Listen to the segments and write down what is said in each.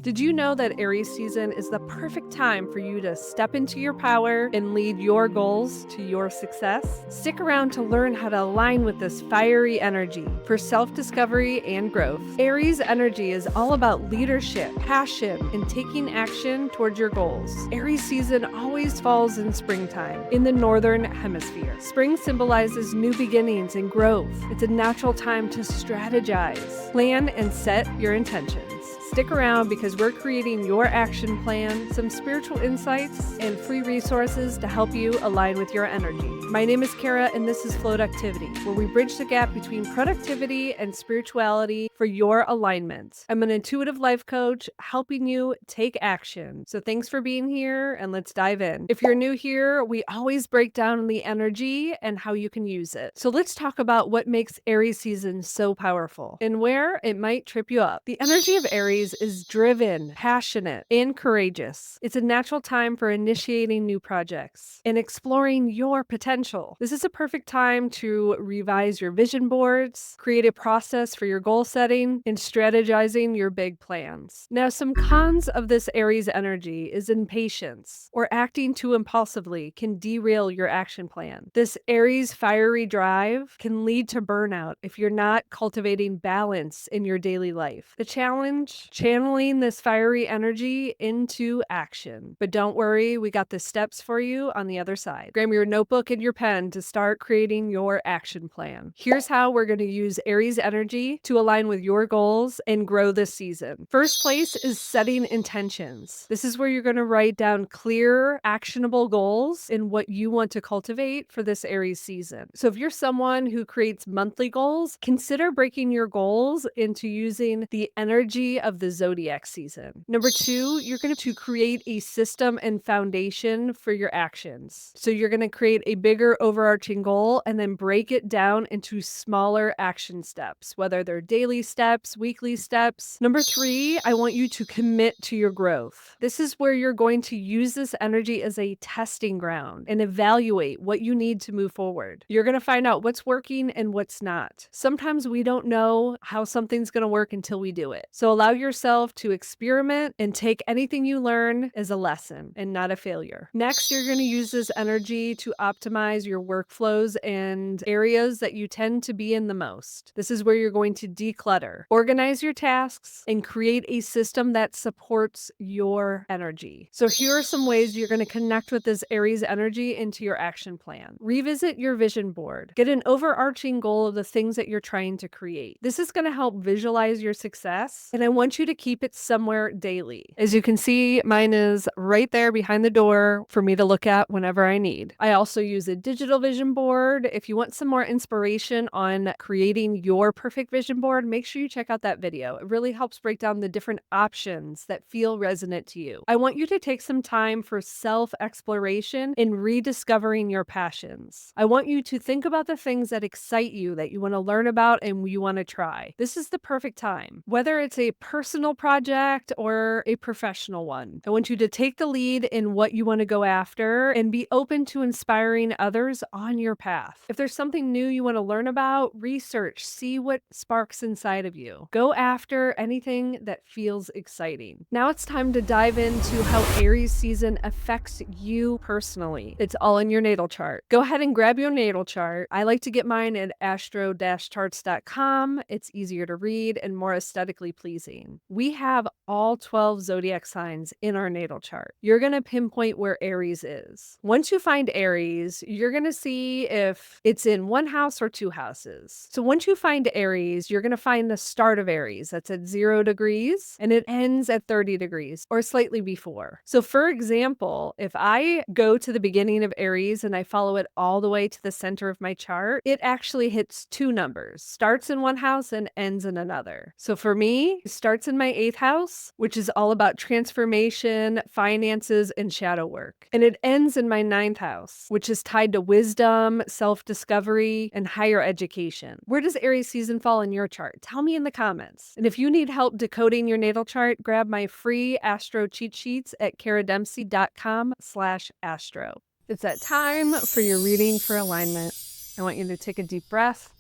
Did you know that Aries season is the perfect time for you to step into your power and lead your goals to your success? Stick around to learn how to align with this fiery energy for self-discovery and growth. Aries energy is all about leadership, passion, and taking action towards your goals. Aries season always falls in springtime in the northern hemisphere. Spring symbolizes new beginnings and growth. It's a natural time to strategize, plan, and set your intentions. Stick around because we're creating your action plan, some spiritual insights, and free resources to help you align with your energy. My name is Kara, and this is Floaductivity, where we bridge the gap between productivity and spirituality for your alignment. I'm an intuitive life coach helping you take action. So thanks for being here, and let's dive in. If you're new here, we always break down the energy and how you can use it. So let's talk about what makes Aries season so powerful and where it might trip you up. The energy of Aries is driven, passionate, and courageous. It's a natural time for initiating new projects and exploring your potential. This is a perfect time to revise your vision boards, create a process for your goal setting, and strategizing your big plans. Now, some cons of this Aries energy is impatience or acting too impulsively can derail your action plan. This Aries fiery drive can lead to burnout if you're not cultivating balance in your daily life. The challenge, channeling this fiery energy into action. But don't worry, we got the steps for you on the other side. Grab your notebook and your pen to start creating your action plan. Here's how we're going to use Aries energy to align with your goals and grow this season. First place is setting intentions. This is where you're going to write down clear, actionable goals in what you want to cultivate for this Aries season. So if you're someone who creates monthly goals, consider breaking your goals into using the energy of the Zodiac season. Number two, you're going to create a system and foundation for your actions. So you're going to create a bigger overarching goal and then break it down into smaller action steps, whether they're daily steps, weekly steps. Number three, I want you to commit to your growth. This is where you're going to use this energy as a testing ground and evaluate what you need to move forward. You're going to find out what's working and what's not. Sometimes we don't know how something's going to work until we do it. So allow yourself to experiment and take anything you learn as a lesson and not a failure. Next, you're going to use this energy to optimize your workflows and areas that you tend to be in the most. This is where you're going to declutter, organize your tasks, and create a system that supports your energy. So here are some ways you're going to connect with this Aries energy into your action plan. Revisit your vision board. Get an overarching goal of the things that you're trying to create. This is going to help visualize your success, and I want you to keep it somewhere daily. As you can see, mine is right there behind the door for me to look at whenever I need. I also use a digital vision board. If you want some more inspiration on creating your perfect vision board, make sure you check out that video. It really helps break down the different options that feel resonant to you. I want you to take some time for self-exploration and rediscovering your passions. I want you to think about the things that excite you, that you want to learn about and you want to try. This is the perfect time. Whether it's a personal project or a professional one, I want you to take the lead in what you want to go after and be open to inspiring others on your path. If there's something new you want to learn about, research, see what sparks inside of you. Go after anything that feels exciting. Now it's time to dive into how Aries season affects you personally. It's all in your natal chart. Go ahead and grab your natal chart. I like to get mine at astro-charts.com. It's easier to read and more aesthetically pleasing. We have all 12 zodiac signs in our natal chart. You're going to pinpoint where Aries is. Once you find Aries, you're going to see if it's in one house or two houses. So once you find Aries, you're going to find the start of Aries. That's at 0 degrees and it ends at 30 degrees or slightly before. So for example, if I go to the beginning of Aries and I follow it all the way to the center of my chart, it actually hits two numbers, starts in one house and ends in another. So for me, it starts in my 8th house, which is all about transformation, finances, and shadow work. And it ends in my 9th house, which is tied to wisdom, self-discovery, and higher education. Where does Aries season fall in your chart? Tell me in the comments. And if you need help decoding your natal chart, grab my free astro cheat sheets at karadempsey.com/astro. It's that time for your reading for alignment. I want you to take a deep breath.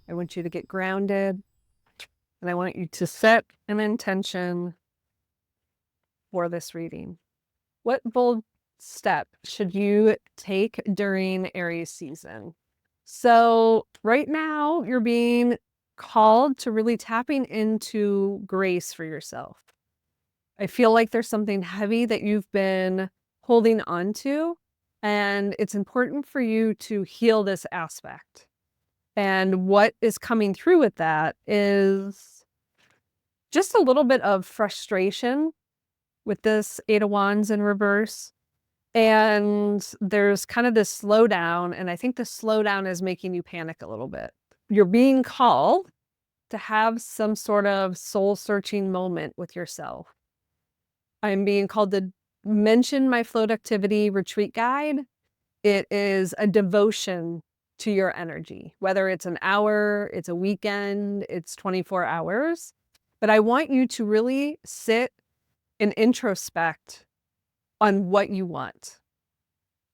I want you to get grounded. And I want you to set an intention for this reading. What bold step should you take during Aries season? So right now you're being called to really tapping into grace for yourself. I feel like there's something heavy that you've been holding on to, and it's important for you to heal this aspect. And what is coming through with that is just a little bit of frustration with this Eight of Wands in reverse. And there's kind of this slowdown, and I think the slowdown is making you panic a little bit. You're being called to have some sort of soul-searching moment with yourself. I'm being called to mention my float activity retreat guide. It is a devotion to your energy, whether it's an hour, it's a weekend, it's 24 hours. But I want you to really sit and introspect on what you want.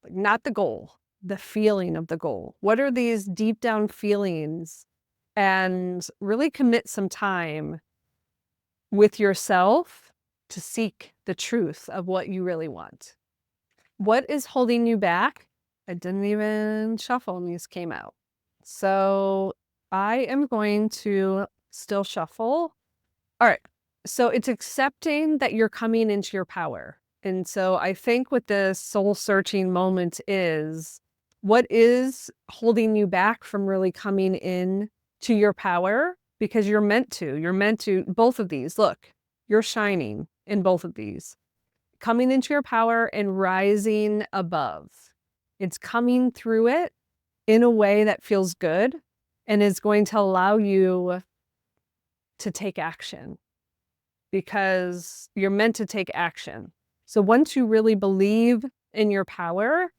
Like, not the goal, the feeling of the goal. What are these deep down feelings? And really commit some time with yourself to seek the truth of what you really want. What is holding you back? I didn't even shuffle and these came out. So I am going to still shuffle. All right. So it's accepting that you're coming into your power. And so I think what this soul searching moment is, what is holding you back from really coming in to your power? Because you're meant to, both of these, look, you're shining in both of these. Coming into your power and rising above. It's coming through it in a way that feels good and is going to allow you to take action, because you're meant to take action. So once you really believe in your power,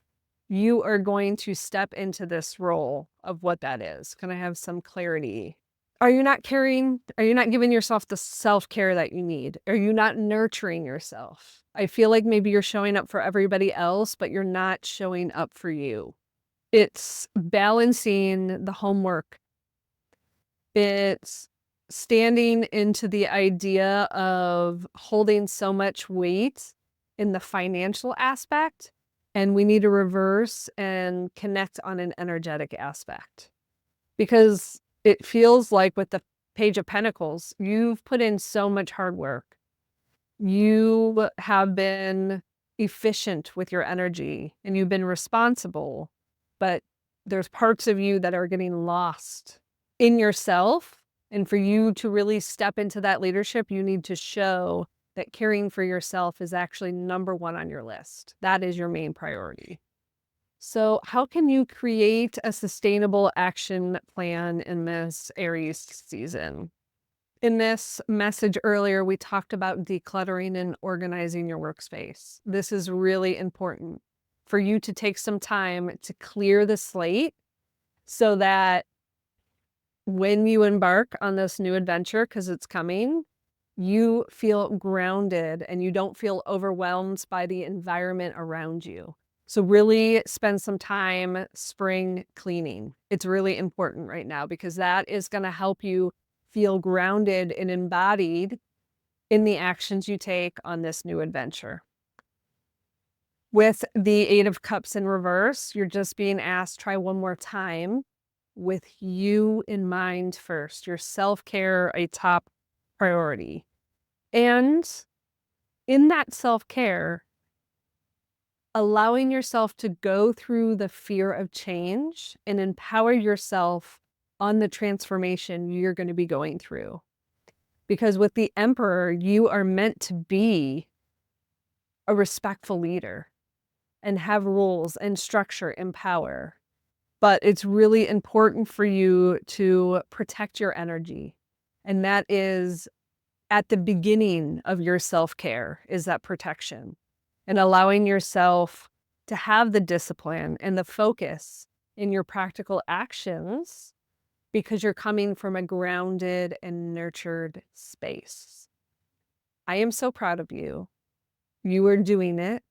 you are going to step into this role of what that is. Can I have some clarity? Are you not caring? Are you not giving yourself the self-care that you need? Are you not nurturing yourself? I feel like maybe you're showing up for everybody else, but you're not showing up for you. It's balancing the homework. It's standing into the idea of holding so much weight in the financial aspect, and we need to reverse and connect on an energetic aspect. Because it feels like with the Page of Pentacles, you've put in so much hard work. You have been efficient with your energy and you've been responsible, but there's parts of you that are getting lost in yourself. And for you to really step into that leadership, you need to show that caring for yourself is actually number one on your list. That is your main priority. So how can you create a sustainable action plan in this Aries season? In this message earlier, we talked about decluttering and organizing your workspace. This is really important for you to take some time to clear the slate so that when you embark on this new adventure, because it's coming, you feel grounded and you don't feel overwhelmed by the environment around you. So really spend some time spring cleaning. It's really important right now because that is going to help you feel grounded and embodied in the actions you take on this new adventure. With the Eight of Cups in reverse, you're just being asked, try one more time with you in mind first. Your self-care, a top priority. And in that self-care, allowing yourself to go through the fear of change and empower yourself on the transformation you're going to be going through. Because with the Emperor, you are meant to be a respectful leader and have rules and structure and power. But it's really important for you to protect your energy. And that is at the beginning of your self-care, is that protection. And allowing yourself to have the discipline and the focus in your practical actions because you're coming from a grounded and nurtured space. I am so proud of you. You are doing it.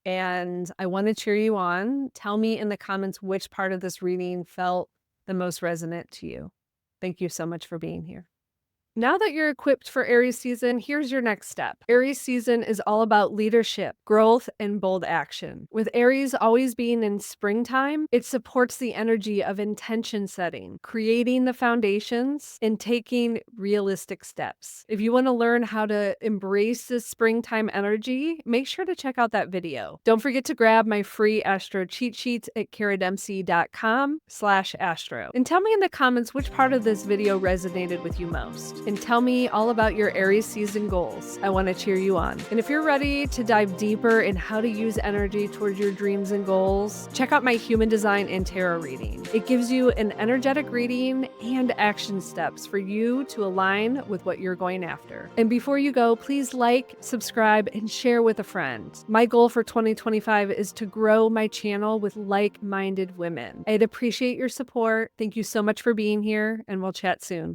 And I want to cheer you on. Tell me in the comments which part of this reading felt the most resonant to you. Thank you so much for being here. Now that you're equipped for Aries season, here's your next step. Aries season is all about leadership, growth, and bold action. With Aries always being in springtime, it supports the energy of intention setting, creating the foundations, and taking realistic steps. If you want to learn how to embrace this springtime energy, make sure to check out that video. Don't forget to grab my free Astro cheat sheets at karadempsey.com/astro. And tell me in the comments which part of this video resonated with you most. And tell me all about your Aries season goals. I want to cheer you on. And if you're ready to dive deeper in how to use energy towards your dreams and goals, check out my human design and tarot reading. It gives you an energetic reading and action steps for you to align with what you're going after. And before you go, please like, subscribe, and share with a friend. My goal for 2025 is to grow my channel with like-minded women. I'd appreciate your support. Thank you so much for being here, and we'll chat soon.